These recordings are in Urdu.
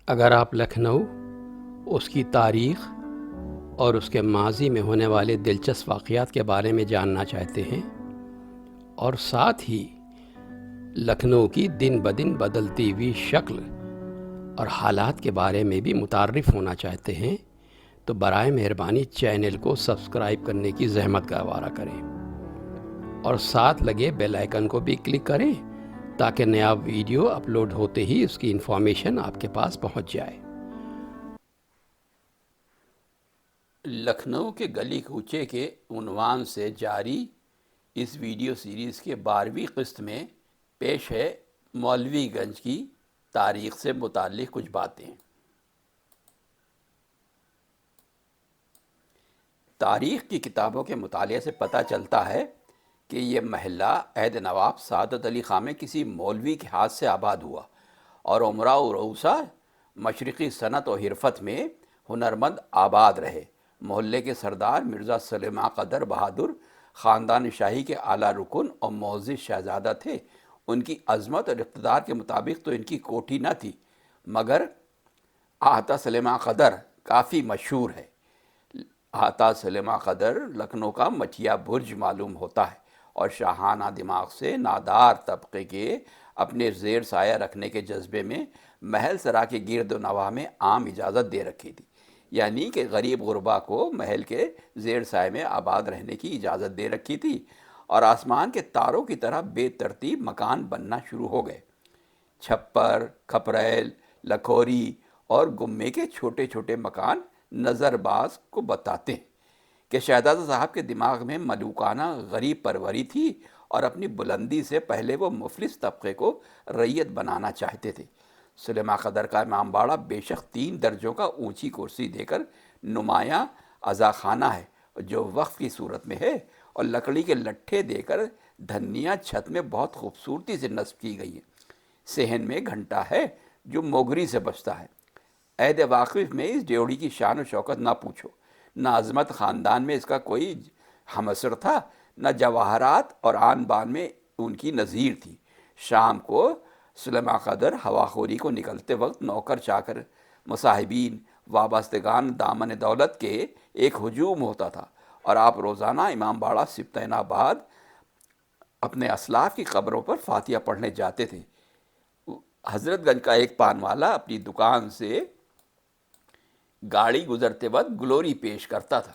اگر آپ لکھنؤ، اس کی تاریخ اور اس کے ماضی میں ہونے والے دلچسپ واقعات کے بارے میں جاننا چاہتے ہیں اور ساتھ ہی لکھنؤ کی دن بدن بدلتی ہوئی شکل اور حالات کے بارے میں بھی متعارف ہونا چاہتے ہیں تو برائے مہربانی چینل کو سبسکرائب کرنے کی زحمت گوارا کریں اور ساتھ لگے بیل آئیکن کو بھی کلک کریں تاکہ نیا ویڈیو اپلوڈ ہوتے ہی اس کی انفارمیشن آپ کے پاس پہنچ جائے۔ لکھنؤ کے گلی کوچے کے عنوان سے جاری اس ویڈیو سیریز کے 12ویں قسط میں پیش ہے مولوی گنج کی تاریخ سے متعلق کچھ باتیں۔ تاریخ کی کتابوں کے مطالعے سے پتہ چلتا ہے کہ یہ محلہ عہد نواب سعادت علی خان میں کسی مولوی کے ہاتھ سے آباد ہوا اور امراء و رؤسا مشرقی صنعت و حرفت میں ہنرمند آباد رہے۔ محلے کے سردار مرزا سلیمان قدر بہادر خاندان شاہی کے اعلیٰ رکن اور معزز شہزادہ تھے۔ ان کی عظمت اور اقتدار کے مطابق تو ان کی کوٹھی نہ تھی، مگر آتا سلیمان قدر کافی مشہور ہے۔ آتا سلیمان قدر لکھنؤ کا مٹھیا برج معلوم ہوتا ہے اور شاہانہ دماغ سے نادار طبقے کے اپنے زیر سایہ رکھنے کے جذبے میں محل سرا کے گرد و نواح میں عام اجازت دے رکھی تھی، یعنی کہ غریب غربا کو محل کے زیر سائے میں آباد رہنے کی اجازت دے رکھی تھی، اور آسمان کے تاروں کی طرح بے ترتیب مکان بننا شروع ہو گئے۔ چھپر، کھپریل، لکھوری اور گمے کے چھوٹے چھوٹے مکان نظر باز کو بتاتے ہیں کہ شہزادہ صاحب کے دماغ میں ملوکانہ غریب پروری تھی اور اپنی بلندی سے پہلے وہ مفلس طبقے کو رعیت بنانا چاہتے تھے۔ سلیمان قدر کا امام باڑہ بے شک 3 درجوں کا اونچی کرسی دے کر نمایاں عزاخانہ ہے جو وقف کی صورت میں ہے، اور لکڑی کے لٹھے دے کر دھنیاں چھت میں بہت خوبصورتی سے نصب کی گئی ہیں۔ صحن میں گھنٹا ہے جو موگری سے بجتا ہے۔ عہد واقف میں اس ڈیوڑی کی شان و شوکت نہ پوچھو، نہ عظمت خاندان میں اس کا کوئی ہمسر تھا، نہ جواہرات اور آن بان میں ان کی نظیر تھی۔ شام کو سلیمان قدر ہواخوری کو نکلتے وقت نوکر چاکر، مصاحبین، وابستگان دامن دولت کے ایک ہجوم ہوتا تھا، اور آپ روزانہ امام باڑہ سبطین آباد اپنے اسلاف کی قبروں پر فاتحہ پڑھنے جاتے تھے۔ حضرت گنج کا ایک پان والا اپنی دکان سے گاڑی گزرتے وقت گلوری پیش کرتا تھا،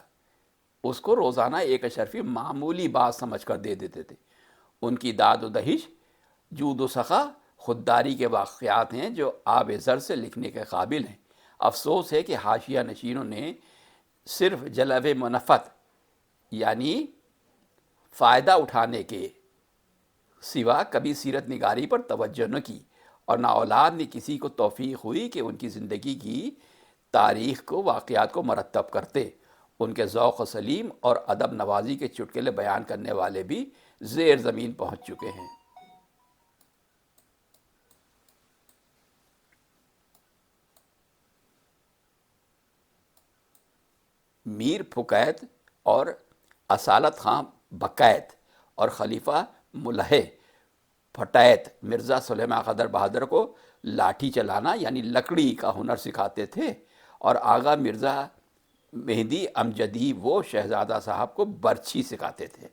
اس کو روزانہ ایک اشرفی معمولی بات سمجھ کر دے دیتے تھے۔ ان کی داد و دہش، جود و سخا، خودداری کے واقعات ہیں جو آب زر سے لکھنے کے قابل ہیں۔ افسوس ہے کہ حاشیہ نشینوں نے صرف جلب منفعت یعنی فائدہ اٹھانے کے سوا کبھی سیرت نگاری پر توجہ نہ کی، اور نہ اولاد نے کسی کو توفیق ہوئی کہ ان کی زندگی کی تاریخ کو، واقعات کو مرتب کرتے۔ ان کے ذوق سلیم اور ادب نوازی کے چٹکلے بیان کرنے والے بھی زیر زمین پہنچ چکے ہیں۔ میر پھکیت اور اصالت خان بقیت اور خلیفہ ملہے پھٹیت مرزا سلیمان قدر بہادر کو لاٹھی چلانا یعنی لکڑی کا ہنر سکھاتے تھے، اور آغا مرزا مہدی امجدی وہ شہزادہ صاحب کو برچھی سکھاتے تھے۔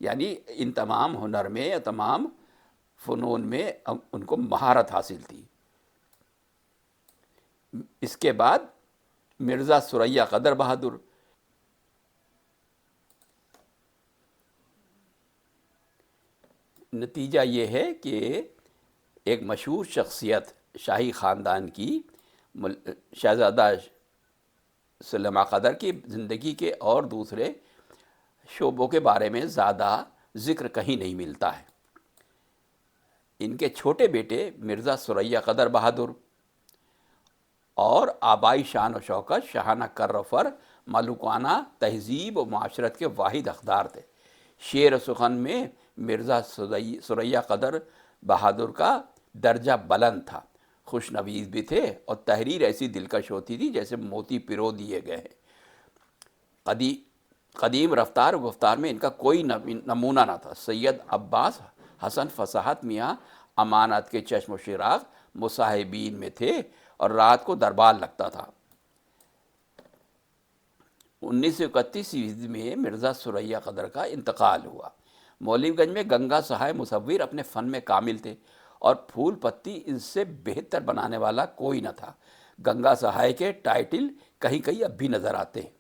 یعنی ان تمام ہنر میں، تمام فنون میں ان کو مہارت حاصل تھی۔ اس کے بعد مرزا ثریا قدر بہادر، نتیجہ یہ ہے کہ ایک مشہور شخصیت شاہی خاندان کی شہزادہ سلیمان قدر کی زندگی کے اور دوسرے شعبوں کے بارے میں زیادہ ذکر کہیں نہیں ملتا ہے۔ ان کے چھوٹے بیٹے مرزا ثریا قدر بہادر اور آبائی شان و شوکت، شاہانہ کر و فر، ملوکانہ تہذیب و معاشرت کے واحد حقدار تھے۔ شعر و سخن میں مرزا ثریا قدر بہادر کا درجہ بلند تھا، خوش نویس بھی تھے، اور تحریر ایسی دلکش ہوتی تھی جیسے موتی پرو دیے گئے ہیں۔ قدیم رفتار و گفتار میں ان کا کوئی نمونہ نہ تھا۔ سید عباس حسن فصاحت میاں امانت کے چشم و چراغ مصاحبین میں تھے، اور رات کو دربار لگتا تھا۔ 1931 میں مرزا ثریا قدر کا انتقال ہوا۔ مولوی گنج میں گنگا سہائے مصور اپنے فن میں کامل تھے اور پھول پتی ان سے بہتر بنانے والا کوئی نہ تھا۔ گنگا سہائے کے ٹائٹل کہیں کہیں اب بھی نظر آتے ہیں۔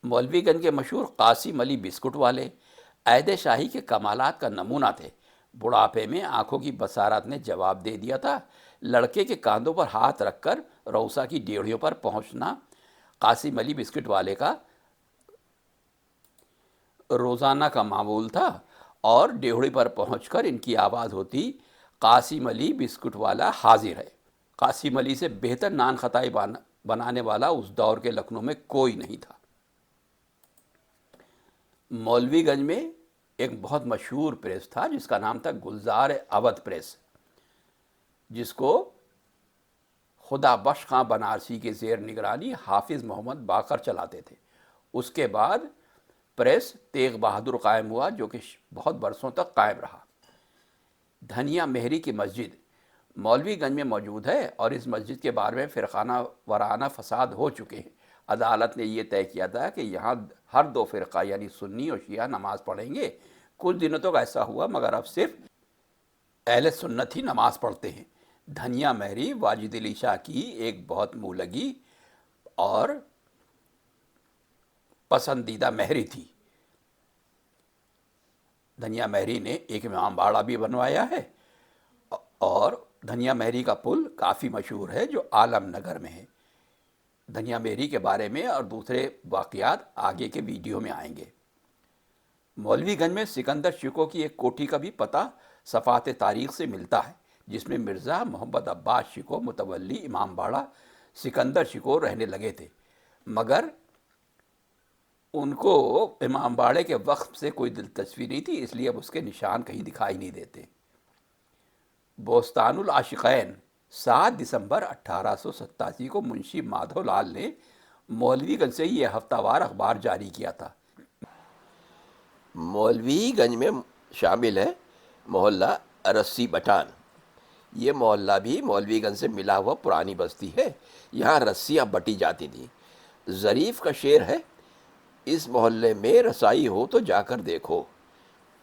مولوی گنج کے مشہور قاسم علی بسکٹ والے عہد شاہی کے کمالات کا نمونہ تھے۔ بڑھاپے میں آنکھوں کی بصارت نے جواب دے دیا تھا۔ لڑکے کے کاندھوں پر ہاتھ رکھ کر روسا کی ڈیوڑیوں پر پہنچنا قاسم علی بسکٹ والے کا روزانہ کا معمول تھا، اور ڈیوڑی پر پہنچ کر ان کی آواز ہوتی، قاسم علی بسکٹ والا حاضر ہے۔ قاسم علی سے بہتر نان خطائی بنانے والا اس دور کے لکھنؤ میں کوئی نہیں تھا۔ مولوی گنج میں ایک بہت مشہور پریس تھا جس کا نام تھا گلزار اودھ پریس، جس کو خدا بخش خاں بنارسی کے زیر نگرانی حافظ محمد باقر چلاتے تھے۔ اس کے بعد پریس تیغ بہادر قائم ہوا، جو کہ بہت برسوں تک قائم رہا۔ دھنیا مہری کی مسجد مولوی گنج میں موجود ہے، اور اس مسجد کے بارے میں فرقانہ وارانہ فساد ہو چکے ہیں۔ عدالت نے یہ طے کیا تھا کہ یہاں ہر دو فرقہ یعنی سنی اور شیعہ نماز پڑھیں گے۔ کچھ دنوں تک ایسا ہوا، مگر اب صرف اہل سنت ہی نماز پڑھتے ہیں۔ دھنیا مہری واجد علی شاہ کی ایک بہت مولگی اور پسندیدہ مہری تھی۔ دھنیا مہری نے ایک امام باڑہ بھی بنوایا ہے، اور دھنیا مہری کا پل کافی مشہور ہے جو عالم نگر میں ہے۔ دھنیا مہری کے بارے میں اور دوسرے واقعات آگے کے ویڈیو میں آئیں گے۔ مولوی گنج میں سکندر شکو کی ایک کوٹھی کا بھی پتہ صفحات تاریخ سے ملتا ہے، جس میں مرزا محمد عباس شکو متولی امام باڑہ سکندر شکو رہنے لگے تھے، مگر ان کو امام باڑے کے وقت سے کوئی دلچسپی نہیں تھی، اس لیے اب اس کے نشان کہیں دکھائی نہیں دیتے۔ بوستان العاشقین 7 دسمبر 1887 کو منشی مادھو لال نے مولوی گنج سے یہ ہفتہ وار اخبار جاری کیا تھا۔ مولوی گنج میں شامل ہے محلہ رسی بٹان۔ یہ محلہ بھی مولوی گنج سے ملا ہوا پرانی بستی ہے۔ یہاں رسیاں بٹی جاتی تھیں۔ ظریف کا شعر ہے، اس محلے میں رسائی ہو تو جا کر دیکھو،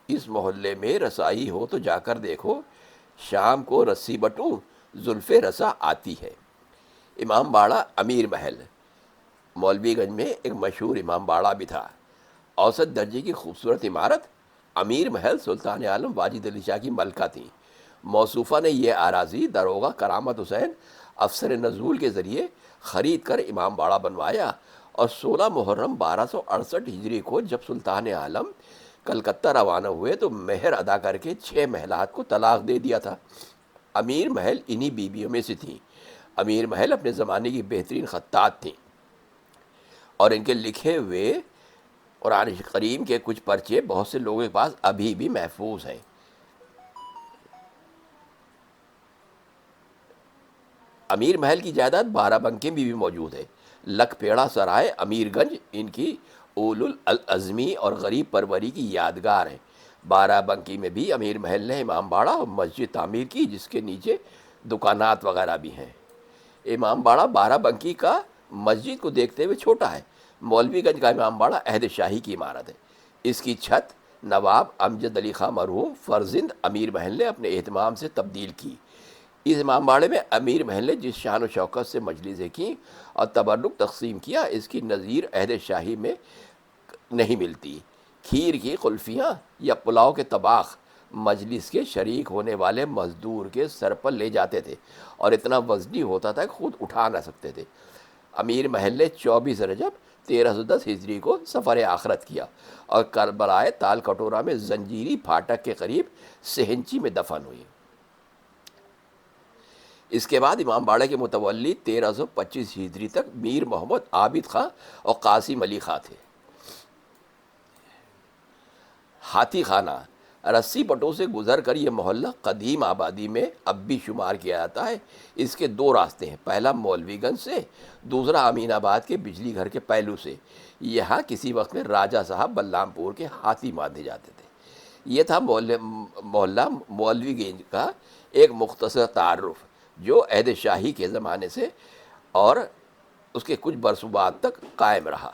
اس محلے میں رسائی ہو تو جا کر دیکھو، شام کو رسی بٹوں زلف رسا آتی ہے۔ امام باڑہ امیر محل مولوی گنج میں ایک مشہور امام باڑہ بھی تھا۔ اوسط درجے کی خوبصورت عمارت امیر محل سلطان عالم واجد علی شاہ کی ملکہ تھیں۔ موصوفہ نے یہ اراضی داروغہ کرامت حسین افسر نزول کے ذریعے خرید کر امام باڑہ بنوایا، اور 16 محرم 1268 ہجری کو جب سلطان عالم کلکتہ روانہ ہوئے تو مہر ادا کر کے 6 محلات کو طلاق دے دیا تھا۔ امیر محل انہی بیویوں میں سے تھیں۔ امیر محل اپنے زمانے کی بہترین خطاط تھیں، اور ان کے لکھے ہوئے قرآن کریم کے کچھ پرچے بہت سے لوگوں کے پاس ابھی بھی محفوظ ہیں۔ امیر محل کی جائیداد 12 بنکے میں بھی موجود ہے۔ لکھ پیڑا سرائے امیر گنج ان کی اول العزمی اور غریب پروری کی یادگار ہے۔ 12 بنکی میں بھی امیر محل نے امام باڑہ اور مسجد تعمیر کی، جس کے نیچے دکانات وغیرہ بھی ہیں۔ امام باڑہ 12 بنکی کا مسجد کو دیکھتے ہوئے چھوٹا ہے۔ مولوی گنج کا امام باڑہ عہد شاہی کی عمارت ہے۔ اس کی چھت نواب امجد علی خاں مرحوم فرزند امیر محل نے اپنے اہتمام سے تبدیل کی۔ اس امام باڑے میں امیر محل نے جس شان و شوکت سے مجلسیں کیں اور تبرک تقسیم کیا، اس کی نظیر عہد شاہی میں نہیں ملتی۔ کھیر کی قلفیاں یا پلاؤ کے طباخ مجلس کے شریک ہونے والے مزدور کے سر پر لے جاتے تھے، اور اتنا وزنی ہوتا تھا کہ خود اٹھا نہ سکتے تھے۔ امیر محل نے 24 رجب 1310 ہجری کو سفر آخرت کیا، اور کربلائے تال کٹورہ میں زنجیری پھاٹک کے قریب سہنچی میں دفن ہوئی۔ اس کے بعد امام باڑہ کے متولی 1325 ہجری تک میر محمد عابد خاں اور قاسم علی خاں تھے۔ ہاتھی خانہ رسی پٹوں سے گزر کر یہ محلہ قدیم آبادی میں اب بھی شمار کیا جاتا ہے۔ اس کے 2 راستے ہیں، پہلا مولوی گنج سے، دوسرا امین آباد کے بجلی گھر کے پہلو سے۔ یہاں کسی وقت میں راجہ صاحب بلرام پور کے ہاتھی باندھے جاتے تھے۔ یہ تھا محلہ مولوی گنج کا ایک مختصر تعارف جو عہد شاہی کے زمانے سے اور اس کے کچھ برسوں بعد تک قائم رہا۔